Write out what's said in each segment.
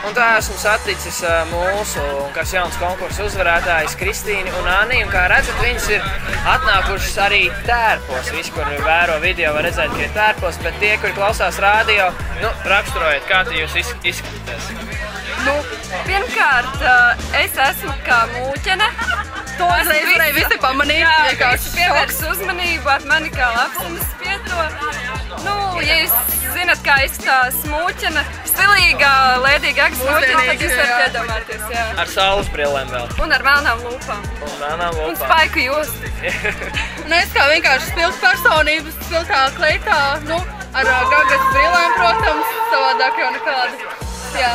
Un tā esmu saticis mūsu, kas jauns konkursu uzvarētājs Kristīni un Anni, un kā redzat, viņas ir atnākušas arī tērpos. Visi, kur vēro video, var redzēt, ka ir tērpos, bet tie, kuri klausās rādio, vienkārši kā jūs izskatāties? Pirmkārt, es esmu kā mūķene. To uzreiz varēja visi pamanīt. Visi pievērs uzmanību ar mani kā lapsenes pietro. Ja jūs zinat, kā izskatās mūķene, stilīgā, Lady Gagas mūķene, tad jūs varat iedomāties, jā. Ar saules brillēm vēl. Un ar melnām lūpām. Un spaiku jostu. Es kā vienkārši spilgta personības, spilgtā kleitā, ar Gagas brillēm, protams, savādāk jau nekāda. Jā.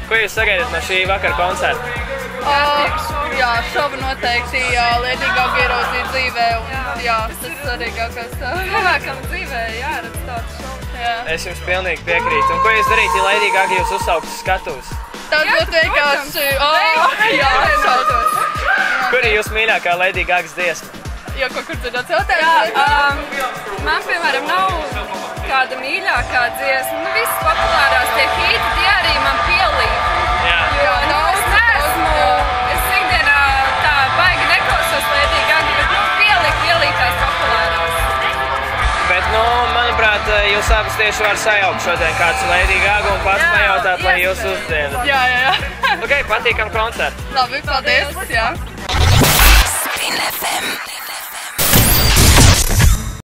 Ko jūs sagaidat no šī vakara koncerta? Jā, šovu noteikti, Lady Gaga ieraudzīt dzīvē, un jā, tas svarīgākais. Cilvēkam dzīvē jāredz tāds šovs. Es jums pilnīgi piekrītu. Un ko jūs darītu, ja Lady Gaga jūs uzsauktu skatuves? Tas būtu vienkārši, jā, Kur ir jūs mīļākā Lady Gagas dziesma? Jo, kaut kur dzirdot jautājums? Man, piemēram, nav kāda mīļākā dziesma. Visas populārās tie hīti, tie arī man pielīp. Es ikdienā tā baigi neklausos Lady Gaga, bet pielīp tās populārās. Bet, manuprāt, jūs abas tieši var sajaukt šodien kāds Lady Gaga un pats pajautāt, lai jūs uzdziedat. Jā. Ok, patīkam koncertu. Labi, paldies, jā. Spin FM.